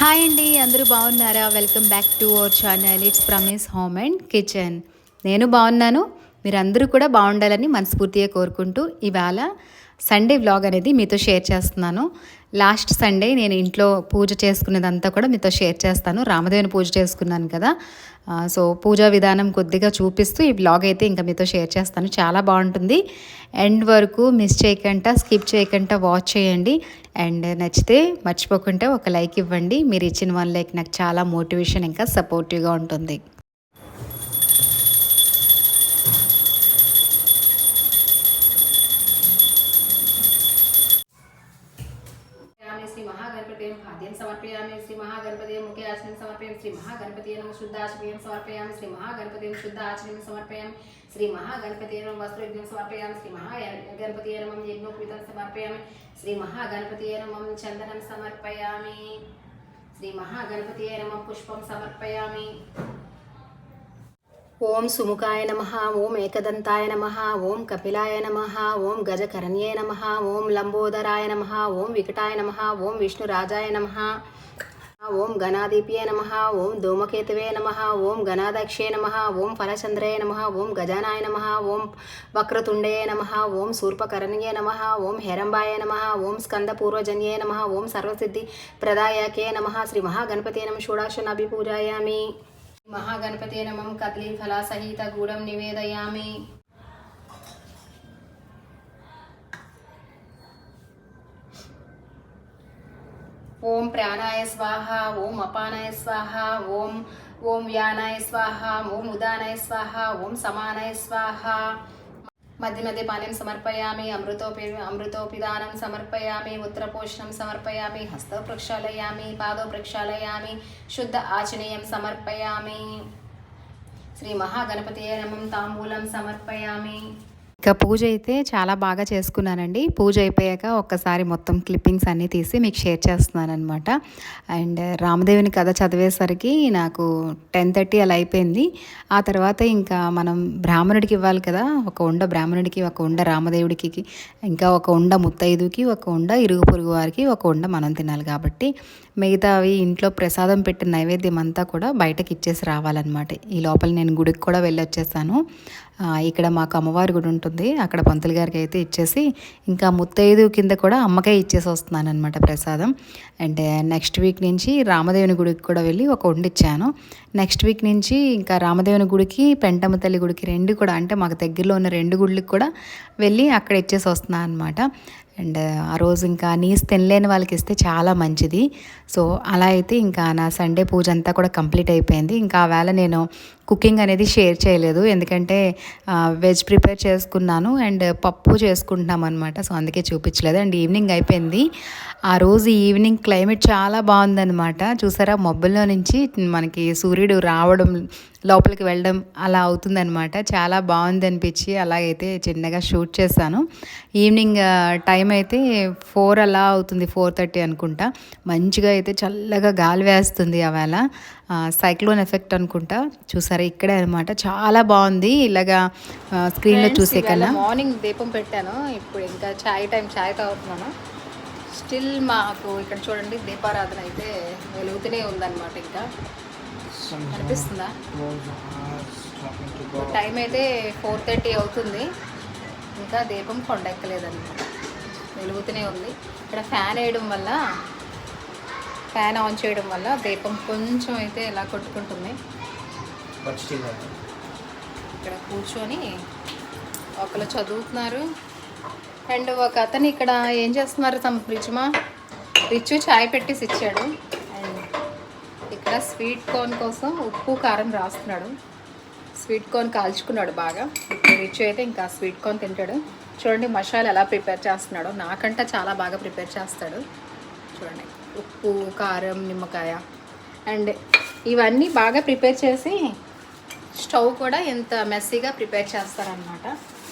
Hi అండి, అందరూ బాగున్నారా? Welcome back to our channel. It's Prami's home and kitchen. నేను బాగున్నాను, మీరందరూ కూడా బాగుండాలని మనస్ఫూర్తిగా కోరుకుంటూ ఇవాళ సండే వ్లాగ్ అనేది మీతో షేర్ చేస్తున్నాను. లాస్ట్ సండే నేను ఇంట్లో పూజ చేసుకునేదంతా కూడా మీతో షేర్ చేస్తాను. రామదేవుని పూజ చేసుకున్నాను కదా, సో పూజా విధానం కొద్దిగా చూపిస్తూ ఈ వ్లాగ్ అయితే ఇంకా మీతో షేర్ చేస్తాను. చాలా బాగుంటుంది. ఎండ్ వరకు మిస్ చేయకుండా, స్కిప్ చేయకుండా వాచ్ చేయండి. అండ్ నచ్చితే మర్చిపోకుండా ఒక లైక్ ఇవ్వండి. మీరు ఇచ్చిన 1 లైక్ నాకు చాలా మోటివేషన్, ఇంకా సపోర్టివ్గా ఉంటుంది. శ్రీ మహాగణపతి ఖాద్యం సమర్పయామి. శ్రీ మహాగణపతి ముఖ్య ఆచరణ సమర్పయామి. శ్రీ మహాగణపతి శుద్ధ ఆచరణ సమర్పయామి. శ్రీ మహాగణపతి శుద్ధ ఆచరణ సమర్పయామి. శ్రీ మహాగణపతి వస్త్రయుగ్మం సమర్పయామి. శ్రీ మహాగణపతి యజ్ఞోపవీతం సమర్పయామి. శ్రీ మహాగణపతి చందనం సమర్పయామి. శ్రీ మహాగణపతి పుష్పం సమర్పయామి. ఓం సుముఖాయ నమః. ఓం ఏకదంతాయ నమః. ఓం కపిలాయ నమః. ఓం గజకరణ్యే నమః. ఓం లంబోదరాయ నమః. ఓం వికటాయ నమః. ఓం విష్ణురాజాయ నమః. ఓం గణాధిపే నమః. ఓం ధూమకేతవే నమః. ఓం గణాదక్షే నమః. ఓం ఫలచంద్రయ నమః. ఓం గజానాయ నమః. ఓం వక్రతుండయ నమః. ఓం శూర్పకరణ్యే నమః. ఓం హేరంబాయ నమః. ఓం స్కందపూర్వజన్యే నమః. ఓం సర్వసిద్ధి ప్రదాయకే నమః. శ్రీ మహాగణపతే నమః. షోడాక్షనాభిపూజాయామి. మహాగణపతే నమః. కదలీఫలసహిత గూఢం నివేదయామి. ఓం ప్రాణాయ స్వాహ. ఓం అపానాయ స్వాహ. ఓం ఓం వ్యానాయ స్వాహ. ఓం ఉదానాయ స్వాహ. ఓం సమానాయ స్వాహ. మధ్య మధ్య పానీయం సమర్పయామి. అమృతోపిదానం సమర్పయామి. ఉత్తరపోషణం సమర్పయామి. హస్త ప్రక్షాళయామి. పాదో ప్రక్షాళయామి. శుద్ధ ఆచనీయం సమర్పయామి. శ్రీ మహాగణపతయే నమః. తాంబూలం సమర్పయామి. ఇక పూజ అయితే చాలా బాగా చేసుకున్నానండి. పూజ అయిపోయాక ఒక్కసారి మొత్తం క్లిప్పింగ్స్ అన్నీ తీసి మీకు షేర్ చేస్తున్నాను అనమాట. అండ్ రామదేవుని కథ చదివేసరికి నాకు 10:30 అలా అయిపోయింది. ఆ తర్వాత ఇంకా మనం బ్రాహ్మణుడికి ఇవ్వాలి కదా, ఒక ఉండ బ్రాహ్మణుడికి, ఒక ఉండ రామదేవుడికి, ఇంకా ఒక ఉండ ముత్తైదుకి, ఒక ఉండ ఇరుగు పొరుగు వారికి, ఒక ఉండ మనం తినాలి. కాబట్టి మిగతావి ఇంట్లో ప్రసాదం పెట్టిన నైవేద్యం అంతా కూడా బయటకి ఇచ్చేసి రావాలన్నమాట. ఈ లోపల నేను గుడికి కూడా వెళ్ళి వచ్చేసాను. ఇక్కడ మాకు అమ్మవారి గుడి ఉంటుంది, అక్కడ పంతులు గారికి అయితే ఇచ్చేసి ఇంకా ముత్తైదు కింద కూడా అమ్మకే ఇచ్చేసి వస్తున్నాను అనమాట ప్రసాదం. అండ్ నెక్స్ట్ వీక్ నుంచి రామదేవుని గుడికి కూడా వెళ్ళి ఒక వండిచ్చాను. నెక్స్ట్ వీక్ నుంచి ఇంకా రామదేవుని గుడికి, పెంటమ్మ తల్లి గుడికి, రెండు కూడా అంటే మాకు దగ్గరలో ఉన్న 2 గుళ్ళకి కూడా వెళ్ళి అక్కడ ఇచ్చేసి వస్తున్నాను అనమాట. అండ్ ఆ రోజు ఇంకా నీసు తినలేని వాళ్ళకి ఇస్తే చాలా మంచిది. సో అలా అయితే ఇంకా నా సండే పూజ అంతా కూడా కంప్లీట్ అయిపోయింది. ఇంకా ఆ వేళ నేను కుకింగ్ అనేది షేర్ చేయలేదు, ఎందుకంటే వెజ్ ప్రిపేర్ చేసుకున్నాను అండ్ పప్పు చేసుకుంటున్నాం అనమాట. సో అందుకే చూపించలేదు. అండ్ ఈవినింగ్ అయిపోయింది. ఆ రోజు ఈవినింగ్ క్లైమేట్ చాలా బాగుందన్నమాట. చూసారా, మబ్బుల్లో నుంచి మనకి సూర్యుడు రావడం, లోపలికి వెళ్ళడం అలా అవుతుందన్నమాట. చాలా బాగుంది అనిపించి అలాగైతే చిన్నగా షూట్ చేశాను. ఈవినింగ్ టైం అయితే 4 అలా అవుతుంది, 4:30 అనుకుంటా. మంచిగా అయితే చల్లగా గాలి వేస్తుంది. ఆ వేళ సైక్లోన్ ఎఫెక్ట్ అనుకుంటా. చూసారా ఇక్కడే అనమాట, చాలా బాగుంది ఇలాగా స్క్రీన్లో చూసే కన్నా. మార్నింగ్ దీపం పెట్టాను, ఇప్పుడు ఇంకా చాయ్ టైం, చాయ్ తాగుతున్నాను. స్టిల్ మాకు ఇక్కడ చూడండి దీపారాధన అయితే వెలుగుతూనే ఉందన్నమాట. ఇంకా అనిపిస్తుందా? టైం అయితే 4:30 అవుతుంది, ఇంకా దీపం కొండెక్కలేదన్నమాట, వెలుగుతూనే ఉంది. ఇక్కడ ఫ్యాన్ వేయడం వల్ల, ఫ్యాన్ ఆన్ చేయడం వల్ల దీపం కొంచెం అయితే ఇలా కొట్టుకుంటుంది. ఇక్కడ కూర్చొని ఒకరు చదువుతున్నారు అండ్ ఒక అతను ఇక్కడ ఏం చేస్తున్నారు, తమ రిచ్ చాయ్ పెట్టేసి ఇచ్చాడు. అండ్ ఇక్కడ స్వీట్ కార్న్ కోసం ఉప్పు కారం రాస్తున్నాడు. స్వీట్ కార్న్ కాల్చుకున్నాడు బాగా. ఇప్పుడు రిచ్ అయితే ఇంకా స్వీట్ కార్న్ తింటాడు. చూడండి మసాలా ఎలా ప్రిపేర్ చేస్తున్నాడో, నాకంటే చాలా బాగా ప్రిపేర్ చేస్తాడు. చూడండి ఉప్పు, కారం, నిమ్మకాయ అండ్ ఇవన్నీ బాగా ప్రిపేర్ చేసి స్టవ్ కూడా ఎంత మెస్సీగా ప్రిపేర్ చేస్తారనమాట.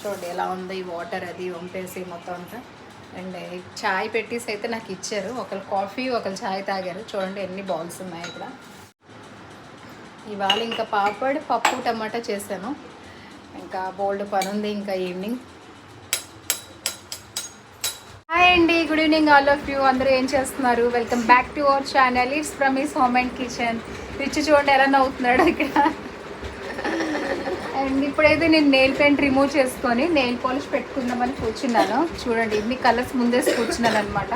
చూడండి ఎలా ఉంది, వాటర్ అది వంపేసి మొత్తం అంతా. అండ్ చాయ్ పెట్టేసి అయితే నాకు ఇచ్చారు. ఒకరు కాఫీ, ఒకరు చాయ్ తాగారు. చూడండి ఎన్ని బౌల్స్ ఉన్నాయి ఇక్కడ. ఇవాళ ఇంకా పాపడ్, పప్పు, టమాటా చేశాను. ఇంకా బోల్డ్ పని ఉంది ఇంకా ఈవినింగ్. హాయ్ అండి, good evening all of you. అందరూ ఏం చేస్తున్నారు? Welcome back to our channel. It's from is home and kitchen. Rich చూడండి ఎలా నవ్వుతున్నాడు ఇక్కడ. అండ్ ఇప్పుడైతే నేను నెయిల్ పెయింట్ రిమూవ్ చేసుకొని నెయిల్ పాలిష్ పెట్టుకుందామని కూర్చున్నాను. చూడండి ఇన్ని కలర్స్ ముందేసి కూర్చున్నాను అనమాట.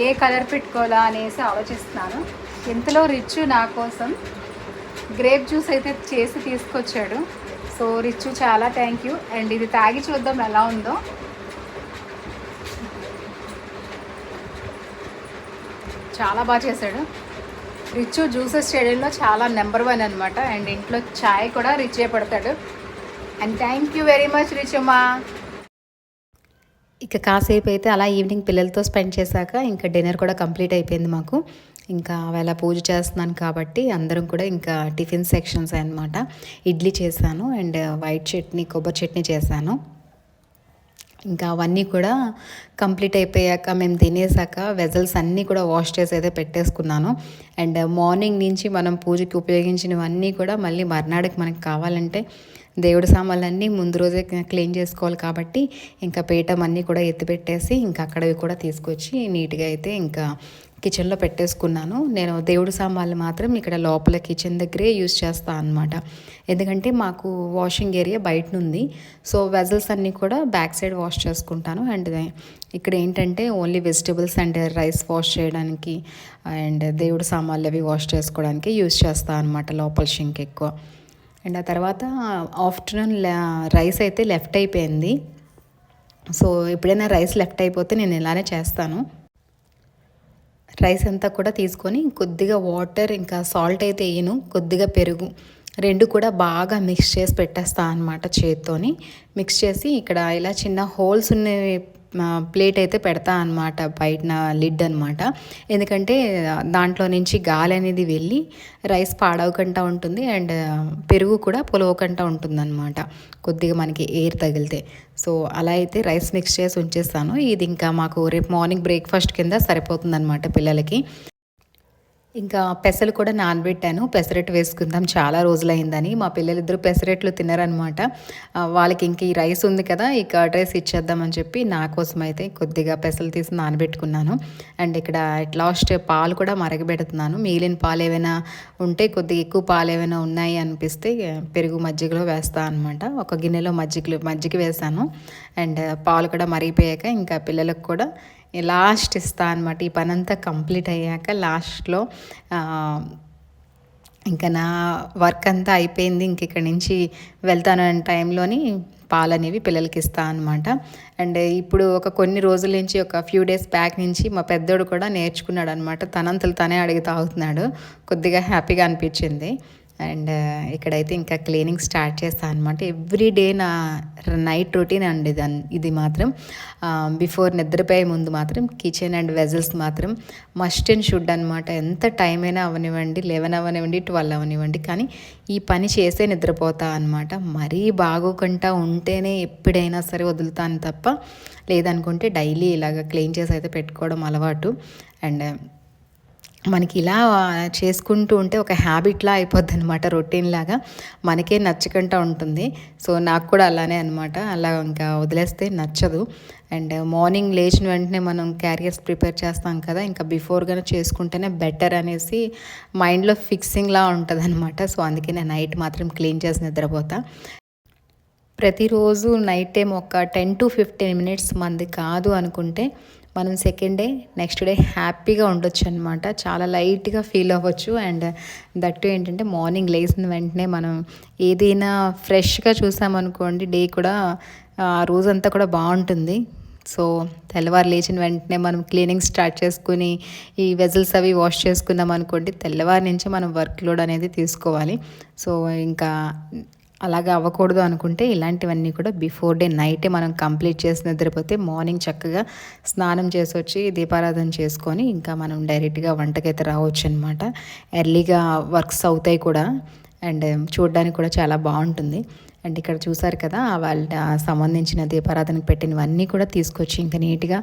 ఏ కలర్ పెట్టుకోవాలా అనేసి ఆలోచిస్తున్నాను. ఇంతలో రిచ్ నా కోసం గ్రేప్ జ్యూస్ అయితే చేసి తీసుకొచ్చాడు. సో రిచ్ చాలా థ్యాంక్ యూ. అండ్ ఇది తాగి చూద్దాం ఎలా ఉందో. చాలా బాగా చేశాడు రిచ్. జ్యూసెస్ చేయడంలో చాలా నెంబర్ 1 అనమాట. అండ్ ఇంట్లో చాయ్ కూడా రిచే పడతాడు. And thank you very much rich అమ్మా. ఇక కాసేపు అయితే అలా ఈవినింగ్ పిల్లలతో స్పెండ్ చేశాక ఇంకా డిన్నర్ కూడా కంప్లీట్ అయిపోయింది మాకు. ఇంకా అలా పూజ చేస్తున్నాను కాబట్టి అందరం కూడా ఇంకా టిఫిన్ సెక్షన్స్ అనమాట. ఇడ్లీ చేశాను అండ్ వైట్ చట్నీ, కొబ్బరి చట్నీ చేశాను. ఇంకా అవన్నీ కూడా కంప్లీట్ అయిపోయాక మేము తినేసాక వెజల్స్ అన్నీ కూడా వాష్ చేసి అయితే పెట్టేసుకున్నాను. అండ్ మార్నింగ్ నుంచి మనం పూజకి ఉపయోగించినవన్నీ కూడా మళ్ళీ మర్నాడికి మనకి కావాలంటే దేవుడి సామాన్లన్నీ ముందు రోజే క్లీన్ చేసుకోవాలి కాబట్టి ఇంకా పీఠం అన్నీ కూడా ఎత్తిపెట్టేసి ఇంకా అక్కడవి కూడా తీసుకొచ్చి నీట్గా అయితే ఇంకా కిచెన్లో పెట్టేసుకున్నాను. నేను దేవుడి సామాన్లు మాత్రం ఇక్కడ లోపల కిచెన్ దగ్గరే యూజ్ చేస్తాను అనమాట. ఎందుకంటే మాకు వాషింగ్ ఏరియా బయట ఉంది. సో వెజల్స్ అన్నీ కూడా బ్యాక్ సైడ్ వాష్ చేసుకుంటాను. అండ్ ఇక్కడ ఏంటంటే only vegetables and rice wash చేయడానికి అండ్ దేవుడి సామాన్లు అవి వాష్ చేసుకోవడానికి యూజ్ చేస్తాను అనమాట లోపల షింక్ ఎక్కువ. అండ్ ఆ తర్వాత ఆఫ్టర్నూన్ రైస్ అయితే లెఫ్ట్ అయిపోయింది. సో ఎప్పుడైనా రైస్ లెఫ్ట్ అయిపోతే నేను ఇలానే చేస్తాను. రైస్ అంతా కూడా తీసుకొని కొద్దిగా వాటర్ ఇంకా సాల్ట్ అయితే వేయను, కొద్దిగా పెరుగు రెండు కూడా బాగా మిక్స్ చేసి పెట్టేస్తాను అనమాట. చేత్తోని మిక్స్ చేసి ఇక్కడ ఇలా చిన్న హోల్స్ ఉన్న ప్లేట్ అయితే పెడతా అనమాట, బయట లిడ్ అనమాట. ఎందుకంటే దాంట్లో నుంచి గాలి అనేది వెళ్ళి రైస్ పాడవకుండా ఉంటుంది అండ్ పెరుగు కూడా పొలవకుండా ఉంటుంది అనమాట, కొద్దిగా మనకి ఎయిర్ తగిలితే. సో అలా అయితే రైస్ మిక్స్ చేసి ఉంచేస్తాను. ఇది ఇంకా మాకు రేపు మార్నింగ్ బ్రేక్ఫాస్ట్ కింద సరిపోతుంది అనమాట పిల్లలకి. ఇంకా పెసలు కూడా నానబెట్టాను, పెసరట్టు వేసుకుందాం చాలా రోజులైందని. మా పిల్లలిద్దరూ పెసరట్లు తినరనమాట. వాళ్ళకి ఇంక ఈ రైస్ ఉంది కదా, ఈ కర్డ్ రైస్ ఇచ్చేద్దామని చెప్పి నా కోసం అయితే కొద్దిగా పెసలు తీసి నానబెట్టుకున్నాను. అండ్ ఇక్కడ లాస్ట్ పాలు కూడా మరగబెడుతున్నాను. మిగిలిన పాలు ఏమైనా ఉంటే కొద్దిగా ఎక్కువ పాలు ఏమైనా ఉన్నాయి అనిపిస్తే పెరుగు మజ్జిగలో వేస్తాను అనమాట. ఒక గిన్నెలో మజ్జిగ వేసాను. అండ్ పాలు కూడా మరిగిపోయాక ఇంకా పిల్లలకు కూడా లాస్ట్ ఇస్తా అనమాట. ఈ పని అంతా కంప్లీట్ అయ్యాక లాస్ట్లో ఇంకా నా వర్క్ అంతా అయిపోయింది, ఇంక ఇక్కడి నుంచి వెళ్తాను అనే టైంలోని పాలు అనేవి పిల్లలకి ఇస్తా అనమాట. అండ్ ఇప్పుడు కొన్ని రోజుల నుంచి ఒక ఫ్యూ డేస్ బ్యాక్ నుంచి మా పెద్దోడు కూడా నేర్చుకున్నాడు అనమాట. తనంతలు తనే అడిగి తాగుతున్నాడు. కొద్దిగా హ్యాపీగా అనిపించింది. అండ్ ఇక్కడైతే ఇంకా క్లీనింగ్ స్టార్ట్ చేస్తాను అనమాట. ఎవ్రీడే నా నైట్ రొటీన్ అండి ఇది మాత్రం. బిఫోర్ నిద్రపోయే ముందు మాత్రం కిచెన్ అండ్ వెజల్స్ మాత్రం మస్ట్ అండ్ షుడ్ అనమాట. ఎంత టైం అయినా అవనివ్వండి, 11 అవనివ్వండి, 12 అవనివ్వండి, కానీ ఈ పని చేసే నిద్రపోతా అనమాట. మరీ బాగోకుండా ఉంటేనే ఎప్పుడైనా సరే వదులుతాను తప్ప, లేదనుకుంటే డైలీ ఇలాగ క్లీన్ చేసి అయితే పెట్టుకోవడం అలవాటు. అండ్ మనకి ఇలా చేసుకుంటూ ఉంటే ఒక హ్యాబిట్లా అయిపోద్ది అనమాట, రొటీన్ లాగా మనకే నచ్చకుండా ఉంటుంది. సో నాకు కూడా అలానే అనమాట. అలా ఇంకా వదిలేస్తే నచ్చదు. అండ్ మార్నింగ్ లేచిన వెంటనే మనం క్యారియర్స్ ప్రిపేర్ చేస్తాం కదా, ఇంకా బిఫోర్గానే చేసుకుంటేనే బెటర్ అనేసి మైండ్లో ఫిక్సింగ్లా ఉంటుంది అనమాట. సో అందుకే నేను నైట్ మాత్రం క్లీన్ చేసి నిద్రపోతా. ప్రతిరోజు నైట్ టైం ఒక 10 to 15 మినిట్స్ మంది కాదు అనుకుంటే మనం సెకండ్ డే నెక్స్ట్ డే హ్యాపీగా ఉండొచ్చు అనమాట. చాలా లైట్గా ఫీల్ అవ్వచ్చు. అండ్ దట్టు ఏంటంటే మార్నింగ్ లేచిన వెంటనే మనం ఏదైనా ఫ్రెష్గా చూసామనుకోండి, డే కూడా ఆ రోజంతా కూడా బాగుంటుంది. సో తెల్లవారు లేచిన వెంటనే మనం క్లీనింగ్ స్టార్ట్ చేసుకుని ఈ వెజల్స్ అవి వాష్ చేసుకున్నాం అనుకోండి, తెల్లవారి నుంచి మనం వర్క్ లోడ్ అనేది తీసుకోవాలి. సో ఇంకా అలాగా అవ్వకూడదు అనుకుంటే ఇలాంటివన్నీ కూడా బిఫోర్ డే నైటే మనం కంప్లీట్ చేసి నిద్రపోతే మార్నింగ్ చక్కగా స్నానం చేసి వచ్చి దీపారాధన చేసుకొని ఇంకా మనం డైరెక్ట్గా వంటకైతే రావచ్చు అనమాట. ఎర్లీగా వర్క్స్ అవుతాయి కూడా అండ్ చూడడానికి కూడా చాలా బాగుంటుంది. అండ్ ఇక్కడ చూసారు కదా, వాళ్ళ సంబంధించిన దీపారాధనకు పెట్టినవన్నీ కూడా తీసుకొచ్చి ఇంకా నీట్గా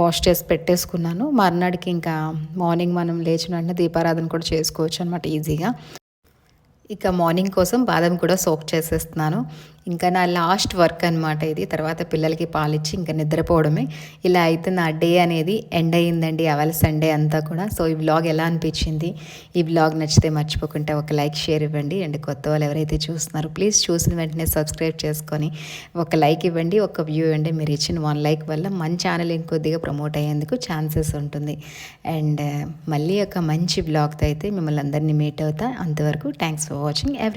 వాష్ చేసి పెట్టేసుకున్నాను. మర్నాడికి ఇంకా మార్నింగ్ మనం లేచిన వెంటనే దీపారాధన కూడా చేసుకోవచ్చు అనమాట ఈజీగా. ఇక మార్నింగ్ కోసం బాదం కూడా సోక్ చేసేస్తున్నాను. ఇంకా నా లాస్ట్ వర్క్ అనమాట ఇది. తర్వాత పిల్లలకి పాలిచ్చి ఇంకా నిద్రపోవడమే. ఇలా అయితే నా డే అనేది ఎండ్ అయ్యిందండి అవల్ సండే అంతా కూడా. సో ఈ వ్లాగ్ ఎలా అనిపించింది? ఈ వ్లాగ్ నచ్చితే మర్చిపోకుండా ఒక లైక్, షేర్ ఇవ్వండి. అండ్ కొత్త వాళ్ళు ఎవరైతే చూస్తున్నారో ప్లీజ్ చూసిన వెంటనే సబ్స్క్రైబ్ చేసుకొని ఒక లైక్ ఇవ్వండి, ఒక వ్యూ ఇవ్వండి. మీరు ఇచ్చిన 1 లైక్ వల్ల మన ఛానల్ ఇంకొద్దిగా ప్రమోట్ అయ్యేందుకు ఛాన్సెస్ ఉంటుంది. అండ్ మళ్ళీ ఒక మంచి వ్లాగ్తో అయితే మిమ్మల్ని అందరినీ మీట్ అవుతా. అంతవరకు థ్యాంక్స్ ఫర్ వాచింగ్ ఎవ్రీ